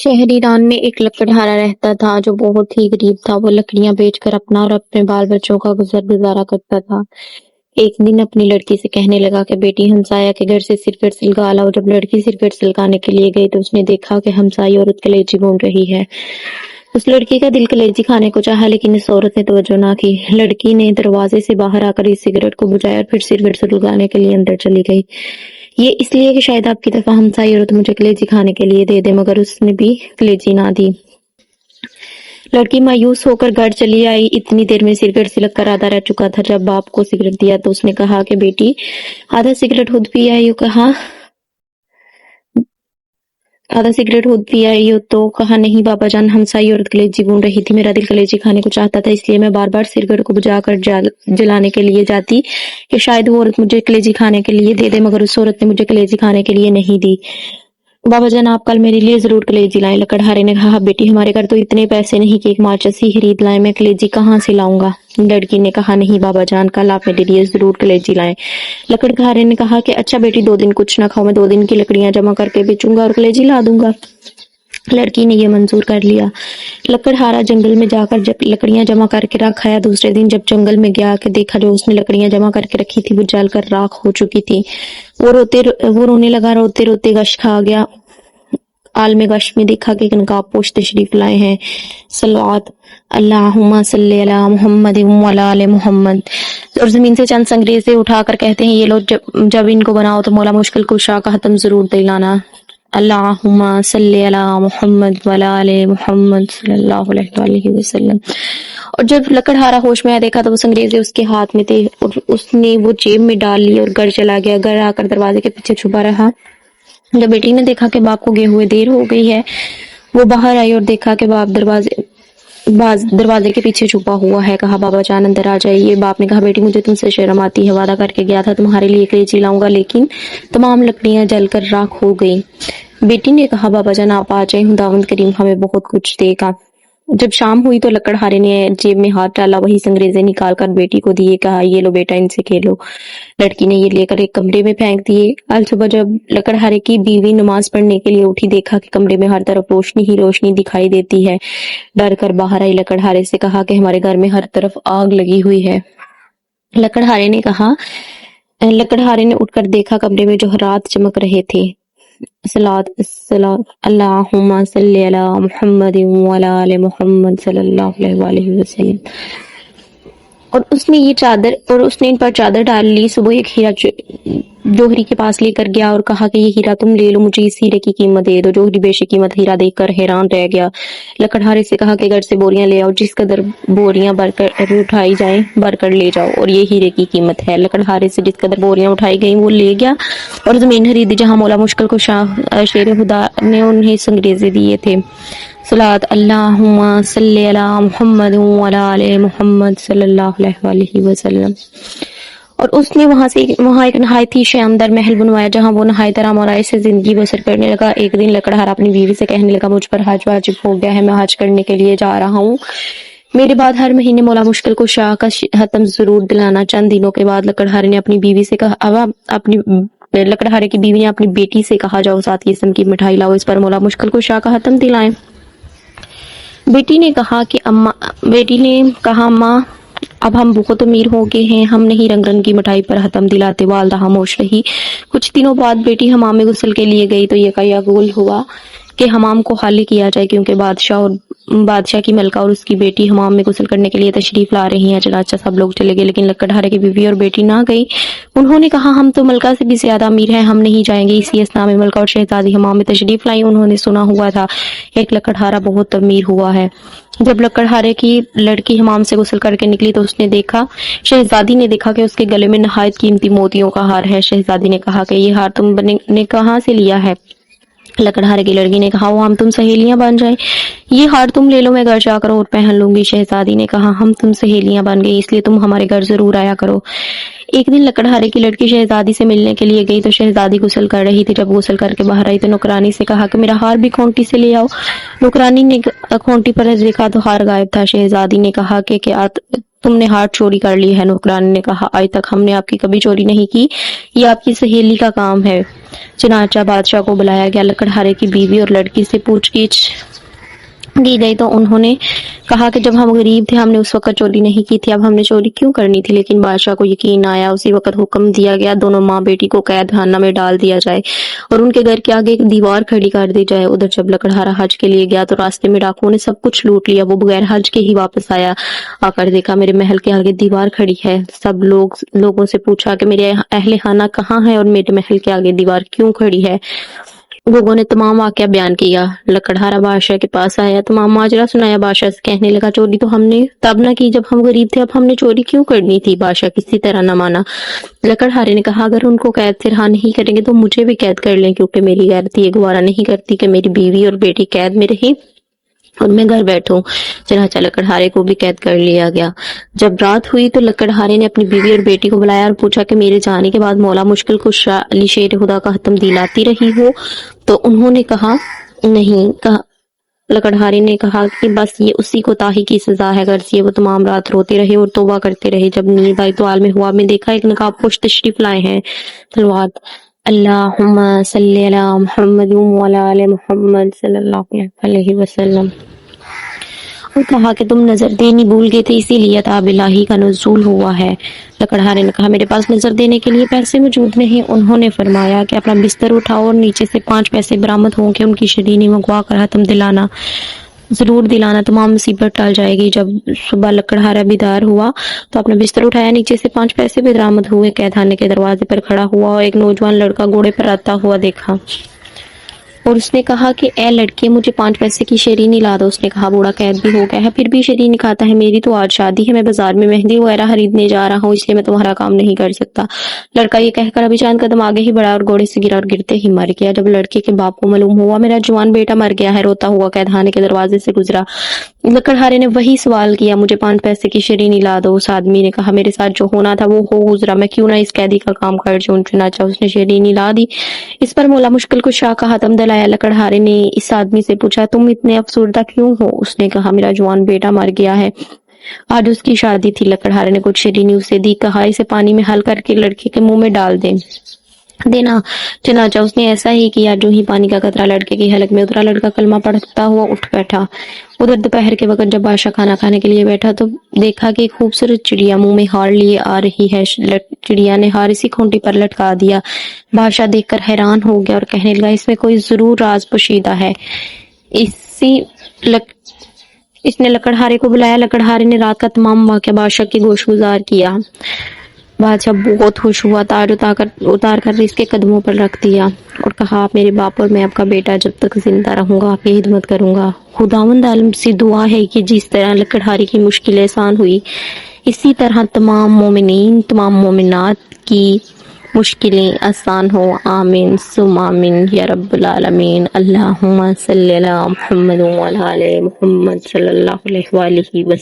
शहर ईरान में एक लकड़हारा रहता था जो बहुत ही गरीब था। वो लकड़ियां बेचकर अपना और अपने बाल बच्चों का गुजारा करता था। एक दिन अपनी लड़की से कहने लगा कि बेटी, हमसाया के घर से सिरकट सिलका लाओ। जब लड़की सिरकट सिलकाने के लिए गई तो उसने देखा कि हमसाई औरत कलेजी भून रही है। उस लड़की का दिल कलेजी खाने को चाहा, लेकिन इस औरत ने तवज्जो ना की। लड़की ने दरवाजे से बाहर आकर इस सिगरेट को बुझाया और फिर सिगरेट सुलगाने के लिए अंदर चली गई। ये इसलिए कि शायद आपकी दफा हमसाई औरत मुझे कलेजी खाने के लिए दे दे, मगर उसने भी कलेजी ना दी। लड़की मायूस होकर घर चली आई। इतनी देर में सिगरेट सिलक कर आधा रह चुका था। जब बाप को सिगरेट दिया तो उसने कहा कि बेटी, आधा सिगरेट खुद पी आई हो। आधा सिगरेट खुद पी आई हो तो कहा, नहीं बाबा जान, हमसाई औरत कलेजी भून रही थी। मेरा दिल कलेजी खाने को चाहता था, इसलिए मैं बार बार सिगरेट को बुझाकर जलाने के लिए जाती कि शायद वो औरत मुझे कलेजी खाने के लिए दे दे, मगर उस औरत ने मुझे कलेजी खाने के लिए नहीं दी। बाबा जान, आप कल मेरे लिए जरूर कलेजी लाएं। लकड़हारे ने कहा, बेटी, हमारे घर तो इतने पैसे नहीं कि एक माचिस ही खरीद लाएं। मैं कलेजी कहाँ से लाऊंगा? लड़की ने कहा, नहीं बाबा जान, कल आप मेरे लिए जरूर कलेजी लाएं। लकड़हारे ने कहा कि अच्छा बेटी, 2 दिन कुछ ना खाओ, मैं 2 दिन की लकड़ियां जमा करके बेचूंगा और कलेजी ला दूंगा। लड़की ने यह मंजूर कर लिया। लकड़हारा जंगल में जाकर जब लकड़ियां जमा करके रख आया। दूसरे दिन जब जंगल में गया कि देखा जो उसने लकड़ियां जमा करके रखी थी वो जलकर राख हो चुकी थी। वो रोने लगा। रोते रोते गश खा गया। आलम गश में देखा कि नकाब पोश तशरीफ लाए हैं। सल्लल्लाहु अल्लाहुम्मा सल्ली अला मुहम्मद व अला आले मुहम्मद। और जमीन से चंद संगरेजे उठाकर कहते हैं, ये लो, जब इनको बनाओ तो मौला मुश्किल कुशा का खत्म जरूर दिलाना। अल्लाहुम्मा सल्ली अला मुहम्मद व अला आले मुहम्मद सल्लल्लाहु अलैहि वसल्लम। और जब लकड़हारा होश में आया, देखा तो वो संगरेजे उसके हाथ में थे और उसने वो जेब में डाल लिए और घर चला गया। घर आकर दरवाजे के पीछे छुपा रहा। जब बेटी ने देखा कि बाप को गए हुए देर हो गई है, वो बाहर आई और देखा कि बाप दरवाजे के पीछे छुपा हुआ है। कहा, बाबा जान अंदर आ जाइए। बाप ने कहा, बेटी, मुझे तुमसे शर्म आती है। वादा करके गया था तुम्हारे लिए कलेजी लाऊंगा, लेकिन तमाम लकड़ियां जलकर राख हो गई। बेटी ने कहा, बाबा जान आप आ जाए, खुदावंद करीम हमें बहुत कुछ देगा। जब शाम हुई तो लकड़हारे ने जेब में हाथ डाला, वही संगरेजे निकाल कर बेटी को दिए। कहा, ये लो बेटा, इनसे खेलो। लड़की ने ये लेकर एक कमरे में फेंक दिए। कल सुबह जब लकड़हारे की बीवी नमाज पढ़ने के लिए उठी, देखा कि कमरे में हर तरफ रोशनी ही रोशनी दिखाई देती है। डर कर बाहर आई। लकड़हारे से कहा कि हमारे घर में हर तरफ आग लगी हुई है। लकड़हारे ने उठकर देखा, कमरे में जोहरात चमक रहे थे। अल्लाहुम्मा सल्ली अला मुहम्मद व अला आले मुहम्मद सल्लल्लाहु अलैहि वसल्लम। और उसने इन पर चादर डाल ली। सुबह एक हीरा जोहरी के पास लेकर गया और कहा कि ये हीरा तुम ले लो, मुझे इस हीरे की कीमत दे दो। जोहरी बेशकीमत हीरा देखकर हैरान रह गया। लकड़हारे से कहा कि घर से बोरियां ले आओ, जिस कदर बोरियां भरकर उठाई जाएं भरकर ले जाओ, और ये हीरे की कीमत है। लकड़हारे से जिस कदर बोरियां उठाई गई वो ले गया और जमीन खरीदी जहां मौला मुश्किल को शेर खुदा ने उन्हें संगरेजे दिए थे। सलात अल्लाहुम्मा सल्ली अला मुहम्मद व अला आले मुहम्मद सल्लल्लाहु अलैहि वसल्लम। और उसने वहां एक नहायत ही शानदार महल बनवाया, जहां वो नहायत आराम और आराम से जिंदगी बसर करने लगा। एक दिन लकड़हारा अपनी बीवी से कहने लगा, मुझ पर हज वाजिब हो गया है, मैं हज करने के लिए जा रहा हूँ। मेरे बाद हर महीने मौला मुश्किल को शाह का खत्म जरूर दिलाना। चंद दिनों के बाद लकड़हारे ने अपनी बीवी से कहा, लकड़हारे की बीवी ने अपनी बेटी से कहा, जाओ 7 किस्म की मिठाई लाओ, इस पर मौला मुश्किल को शाह का खत्म दिलाएं। बेटी ने कहा, अम्मा, अब हम बहुत अमीर हो गए हैं, हम नहीं रंग रंग की मिठाई पर हतम दिलाते। वालदा खामोश रही। कुछ दिनों बाद बेटी हमाम में गुस्ल के लिए गई तो ये कयागुल हुआ कि हमाम को खाली किया जाए, क्योंकि बादशाह की मलका और उसकी बेटी हमाम में गुस्ल करने के लिए तशरीफ ला रही हैं। चनाचा सब लोग चले गए, लेकिन लकड़हारे की बीवी और बेटी ना गई। उन्होंने कहा, हम तो मलका से भी ज्यादा अमीर हैं, हम नहीं जाएंगे। इसी असना में मलका और शहजादी हमाम में तशरीफ लाई। उन्होंने सुना हुआ था एक लकड़हारा बहुत अमीर हुआ है। जब लकड़हारे की लड़की हमाम से गुस्ल करके निकली तो शहजादी ने देखा कि उसके गले में नहायत कीमती मोतियों का हार है। शहजादी ने कहा कि ये हार तुमने कहाँ से लिया है? लकड़हारे की लड़की ने कहा, वो हम तुम सहेलियां बन जाए, ये हार तुम ले लो, मैं घर जाकर और पहन लूंगी। शहजादी ने कहा, हम तुम सहेलियां बन गई, इसलिए तुम हमारे घर जरूर आया करो। एक दिन लकड़हारे की लड़की शहजादी से मिलने के लिए गई तो शहजादी गुस्ल कर रही थी। जब गुस्ल करके बाहर आई तो नौकरानी से कहा कि मेरा हार भी खोंटी से ले आओ। नौकरानी ने खोंटी पर देखा तो हार गायब था। शहजादी ने कहा कि क्या तुम ने हार्ट चोरी कर ली है। नौकरानी ने कहा, आज तक हमने आपकी कभी चोरी नहीं की, ये आपकी सहेली का काम है। चनाचा बादशाह को बुलाया गया। लकड़हारे की बीवी और लड़की से पूछगीछ की गई तो उन्होंने कहा कि जब हम गरीब थे हमने उस वक्त चोरी नहीं की थी, अब हमने चोरी क्यों करनी थी। लेकिन बादशाह को यकीन आया। उसी वक्त हुक्म दिया गया दोनों माँ बेटी को कैद खाना में डाल दिया जाए और उनके घर के आगे एक दीवार खड़ी कर दी जाए। उधर जब लकड़हारा हज के लिए गया तो रास्ते में डाकुओं ने सब कुछ लूट लिया। वो बगैर हज के ही वापस आया। आकर देखा मेरे महल के आगे दीवार खड़ी है। सब लोगों से पूछा कि मेरे अहले खाना कहाँ है और मेरे महल के आगे दीवार क्यों खड़ी है। लोगों ने तमाम वाकया बयान किया। लकड़हारा बादशाह के पास आया, तमाम माजरा सुनाया। बादशाह से कहने लगा, चोरी तो हमने तब न की जब हम गरीब थे, अब हमने चोरी क्यों करनी थी। बादशाह किसी तरह न माना। लकड़हारे ने कहा, अगर उनको कैद से रिहा नहीं करेंगे तो मुझे भी कैद कर लें, क्योंकि मेरी गैरती ये गवारा नहीं करती कि मेरी बीवी और बेटी कैद में रही और मैं घर बैठूं। चनाचा लकड़हारे को भी कैद कर लिया गया। जब रात हुई तो लकड़हारे ने अपनी बीवी और बेटी को बुलाया और पूछा कि मेरे जाने के बाद मौला मुश्किल कुशा अली शेर खुदा का खत्म दिलाती रही हो। तो उन्होंने कहा, नहीं। लकड़हारे ने कहा कि बस ये उसी कोताही की सजा है। गर्ज ये वो तमाम रात रोते रहे और तौबा करते रहे। जब नींद आई तो आलम हुआ में देखा एक नकाब पोश तशरीफ लाए हैं। तलवार अल्लाहुम्मा सल्ली अला मुहम्मद व अला आले मुहम्मद सल्लल्लाहु अलैहि वसल्लम। और कहा कि तुम नजर देनी भूल गए थे, इसीलिए अताब इलाही का नुज़ूल हुआ है। लकड़हारे ने कहा, मेरे पास नजर देने के लिए पैसे मौजूद नहीं। उन्होंने फरमाया कि अपना बिस्तर उठाओ और नीचे से 5 पैसे बरामद होंगे, उनकी शरीनी मंगवा कर हतम दिलाना, जरूर दिलाना, तमाम मुसीबत टल जाएगी। जब सुबह लकड़हारा बेदार हुआ तो अपना बिस्तर उठाया, नीचे से 5 पैसे भी बरामद हुए। कैदखाने के दरवाजे पर खड़ा हुआ और एक नौजवान लड़का घोड़े पर आता हुआ देखा और उसने कहा कि ए लड़के, मुझे 5 पैसे की शरीनी ला दो। उसने कहा, बूढ़ा कैद भी हो गया है, फिर भी शरीनी खाता है। मेरी तो आज शादी है, मैं बाजार में मेहंदी वगैरह खरीदने जा रहा हूँ, इसलिए मैं तुम्हारा काम नहीं कर सकता। लड़का ये कहकर अभी चंद कदम आगे ही बढ़ा और घोड़े से गिरा और गिरते ही मर गया। जब लड़के के बाप को मालूम हुआ मेरा जवान बेटा मर गया है, रोता हुआ कैदखाने के दरवाजे से गुजरा। लकड़हारे ने वही सवाल किया, मुझे 5 पैसे की शरीनी ला दो। उस आदमी ने कहा, मेरे साथ जो होना था वो हो गुजरा, मैं क्यों ना इस कैदी का काम कर जाऊं। चुनाचा उसने शरीनी ला दी। इस पर मौला मुश्किल कुशा का हतम दिलाया। लकड़हारे ने इस आदमी से पूछा, तुम इतने अफसुर्दा क्यों हो। उसने कहा, मेरा जवान बेटा मर गया है, आज उसकी शादी थी। लकड़हारे ने कुछ शरीनी उसे दी, कहा, इसे पानी में हल करके लड़के के मुंह में डाल देना। चनाचा उसने ऐसा ही किया। जो ही पानी का कतरा लड़के की हलक में उतरा, लड़का कलमा पढ़ता हुआ उठ बैठा। उधर दोपहर के वक्त जब बादशाह खाना खाने के लिए बैठा तो देखा कि एक खूबसूरत चिड़िया मुंह में हार लिए आ रही है। चिड़िया ने हार इसी खूंटी पर लटका दिया। बादशाह देखकर हैरान हो गया और कहने लगा, इसमें कोई जरूर राज पोशीदा है। इसने लकड़हारे को बुलाया। लकड़हारे ने रात का तमाम वाक़या बादशाह के गोशगुजार किया। बादशाह बहुत खुश हुआ, ताज उतार कर इसके कदमों पर रख दिया और कहा, आप मेरे बाप और मैं आपका बेटा, जब तक जिंदा रहूंगा आपकी खिदमत करूंगा। खुदावंद आलम से दुआ है कि जिस तरह लकड़हारे की मुश्किल आसान हुई, इसी तरह तमाम मोमिनीन तमाम मोमिनात की मुश्किलें आसान हो। आमीन सुम आमीन या रब्बुल आलमीन। अल्लाहुम्मा सल्ली अला मुहम्मद व अला आले मुहम्मद सल्लल्लाहु अलैहि वसल्लम।